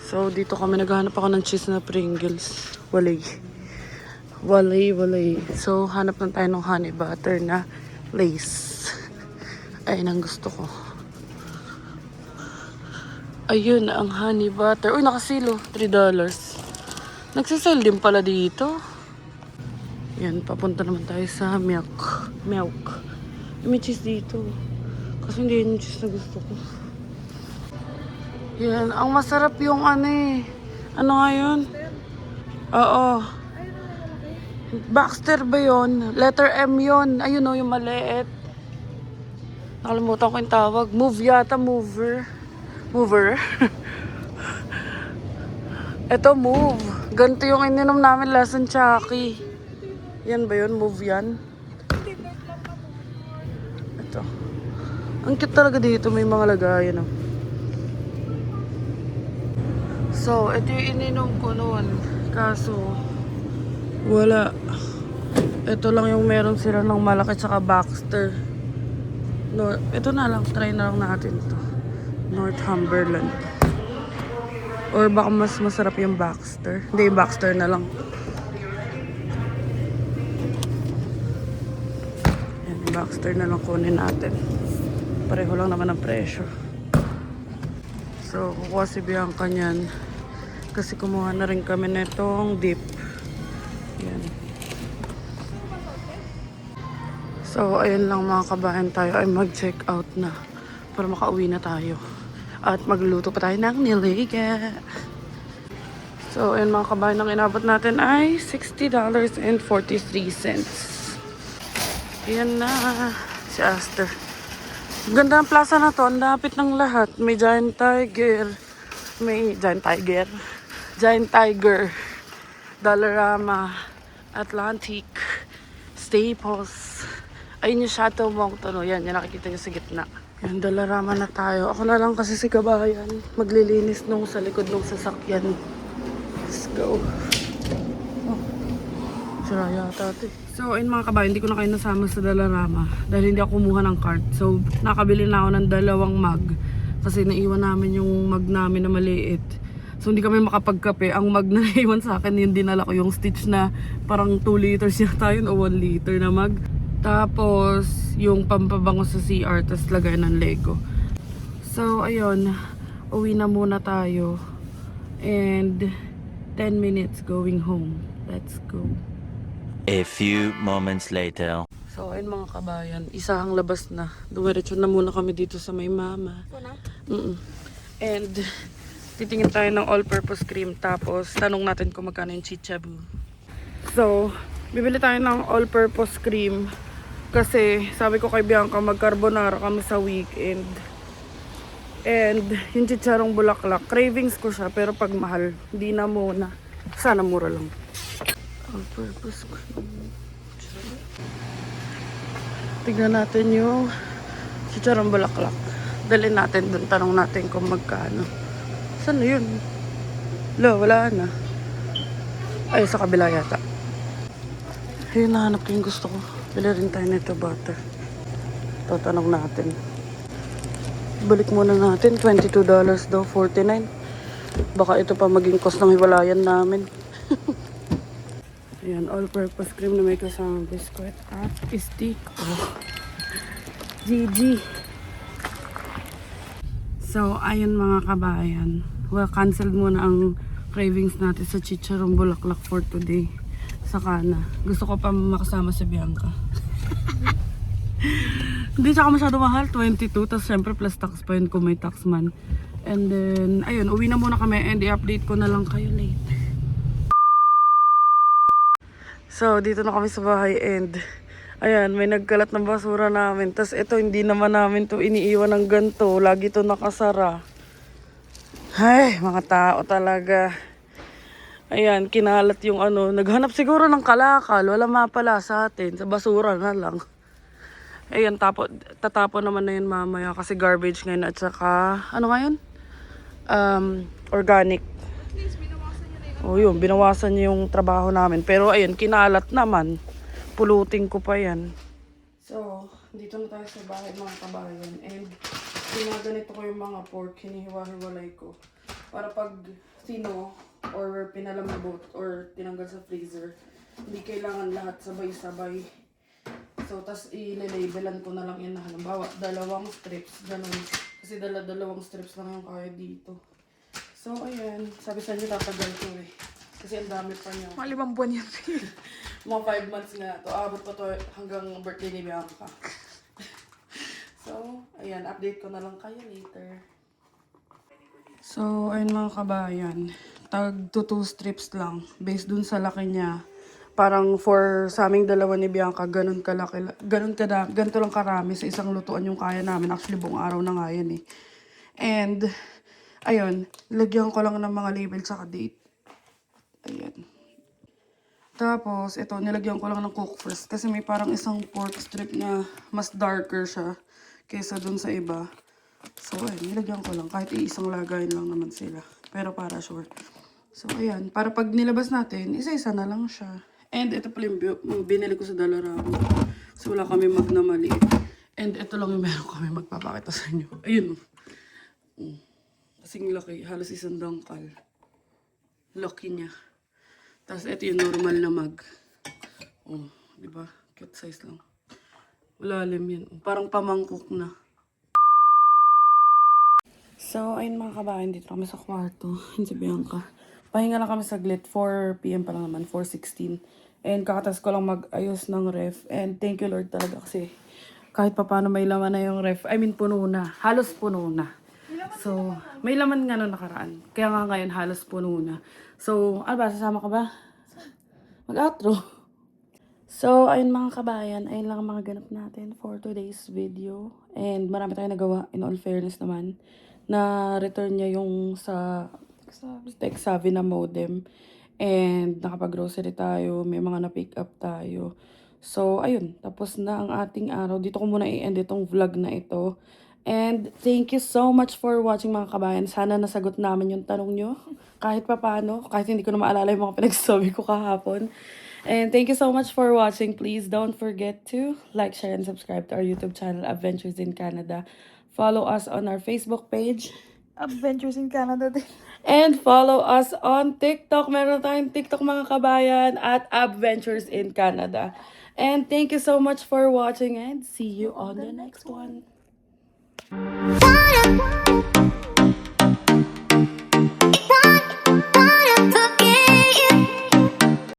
A: So, dito kami naghahanap ako ng cheese na Pringles. Walay. So, hanap lang tayo ng honey butter na Lace. Ayun ang gusto ko. Ayun ang honey butter. Uy, nakasilo. $3. Nagsisale din pala dito. Yan, papunta naman tayo sa milk. May cheese dito. Kasi hindi yun yung cheese na gusto ko. Yan, ang masarap yung ano eh. Ano nga yun? Oo. Baxter ba yun? Letter M yun. Ayun o, yung maliit. Nakalimutan ko yung tawag. Move yata, mover. Ito, move. Ganito yung ininom namin lasan Chucky. Yan ba yun? Move yan? Ito. Ang cute talaga dito. May mga lagayan. Oh. So, ito yung ininom ko noon. Kaso, wala. Ito lang yung meron sila ng malaki tsaka Baxter. No, ito na lang. Try na lang natin to. Northumberland. Or baka mas masarap yung Baxter. Hindi, yung Baxter na lang. Yan, yung Baxter na lang kunin natin. Pareho lang naman ang presyo. So, kukuha si Bianca niyan. Kasi kumuha na rin kami netong dip. Yan. So, ayun lang mga kabayan, tayo ay mag-check out na para makauwi na tayo. At magluluto pa tayo ng niliga. So, ayun mga kabayan, ang inabot natin ay $60.43. Yan na si Aster. Ganda ang plaza na to, ang lapit ng lahat. May Giant Tiger, Dollarama, Atlantic, Staples. Ayun yung Chateau Moncton. Yan, yung nakikita nyo sa gitna. Yan, Dollarama na tayo. Ako na lang kasi si kabayan. Maglilinis nung sa likod ng sasakyan. Let's go. Oh, sira yata ito. So, ayun mga kabayan, hindi ko na kayo nasama sa Dollarama. Dahil hindi ako kumuha ng cart. So, nakabili na ako ng 2 mug. Kasi naiwan namin yung mug namin na maliit. So, hindi kami makapagkape. Ang mug na naiwan sa akin, yung dinala ko yung Stitch na parang 2 liters yata yun o 1 liter na mug. Tapos, yung pampabango sa CR, tapos lagay ng Lego. So, ayun. Uwi na muna tayo. And 10 minutes going home. Let's go.
C: A few moments later.
A: So, ayun mga kabayan. Isang labas na. Dumiretso na muna kami dito sa may mama. And, titingin tayo ng all-purpose cream. Tapos, tanong natin kung magkano yung chichabu. So, bibili tayo ng all-purpose cream. Kasi, sabi ko kay Bianca, mag-carbonara kami sa weekend. And, yung chicharong bulaklak, cravings ko siya, pero pag mahal, hindi na muna. Sana mura lang. All-purpose cream. Tignan natin yung chicharong bulaklak. Dalhin natin dun. Tanong natin kung magkano. Saan na yun? Wala na. Ay, sa kabila yata. Ayun, nahanap ko yung gusto ko. Bili rin tayo nito butter. Tatanong natin. Balik muna natin. $22 daw. $49. Baka ito pa maging cost ng hiwalayan namin. Ayan, all-purpose cream na may kasama biscuit at stick. Oh. GG. So, ayun mga kabayan. Well, canceled muna ang cravings natin sa chicharong bulaklak for today. Saka na. Gusto ko pa makasama si Bianca. Hindi siya masyado mahal. 22. Tapos syempre plus tax pa yun kung may tax man. And then, ayun, uwi na muna kami and i-update ko na lang kayo later. So, dito na kami sa bahay and ayan, may nagkalat ng basura namin. Tapos ito, hindi naman namin to iniiwan ng ganito. Lagi to nakasara. Ay, mga tao talaga. Ayan, kinalat yung ano. Naghanap siguro ng kalakal. Wala mapala sa atin. Sa basura na lang. Ayan, tatapon naman na yun mamaya. Kasi garbage ngayon at saka, ano ngayon? Organic. O yun, binawasan niya yung trabaho namin. Pero ayun, kinalat naman. Puluting ko pa yan. So, dito na tayo sa bahay mga kabayan. And ginaganito ko yung mga pork. Hinihiwa-hiwalay ko. Para pag sino or pinalamabot or tinanggal sa freezer, hindi kailangan lahat sabay-sabay. So, tas i-labelan ko na lang yan na halimbawa, 2 strips. Ganun. Kasi dalawang strips lang yung kaya dito. So, ayan. Sabi sa inyo, tatagal ko eh. Kasi ang dami pa niya.
B: Mga 5 buwan yan.
A: Mga 5 months nga to. Abot pa to hanggang birthday ni Bianca. So, ayan. Update ko na lang kayo later. So, ayun mga kabayan. Tag to 2 strips lang. Based dun sa laki niya. Parang for sa aming dalawa ni Bianca, ganun kalaki. Ganito lang karami sa isang lutuan yung kaya namin. Actually, buong araw na nga yan eh. And, ayun, lagyan ko lang ng mga label sa date. Ayan. Tapos, ito, nilagyan ko lang ng cook first. Kasi may parang isang pork strip na mas darker siya kaysa dun sa iba. So, ayun, nilagyan ko lang. Kahit isang lagayin lang naman sila. Pero para sure. So, ayan. Para pag nilabas natin, isa-isa na lang siya. And ito pala yung binili ko sa Dalaramo. So, wala kami na maliit. And ito lang yung meron kami magpapakita sa inyo. Ayun. Kasing laki. Halos isang dangkal. Laki niya. Tapos ito yung normal na mug. Oh, di ba? Cute size lang. Malalim yan. Parang pamangkok na. So, ayun mga kabayan. Dito kami sa kwarto. Yun si Bianca. Pahinga lang kami saglit. 4 PM pa lang naman. 4:16. And kakatas ko lang mag-ayos ng ref. And thank you Lord talaga kasi kahit pa paano may laman na yung ref. I mean, puno na. Halos puno na. So, may laman nga nung nakaraan. Kaya nga ngayon halos puno na. So, ano ba? Sasama ka ba? Mag-outro. So, ayun mga kabayan. Ayun lang ang mga ganap natin for today's video. And marami tayong nagawa. In all fairness naman. Na return niya yung sa tech-savvy na modem. And nakapag-grocery tayo. May mga na-pick up tayo. So, ayun. Tapos na ang ating araw. Dito ko muna i-end itong vlog na ito. And thank you so much for watching mga kabayan. Sana nasagot namin yung tanong nyo. Kahit pa paano. Kahit hindi ko na maalala yung mga pinagsasabi ko kahapon. And thank you so much for watching. Please don't forget to like, share, and subscribe to our YouTube channel, Adventures in Canada. Follow us on our Facebook page.
B: Adventures in Canada din.
A: And follow us on TikTok. Meron tayong TikTok mga kabayan at Adventures in Canada. And thank you so much for watching and see you on the next one.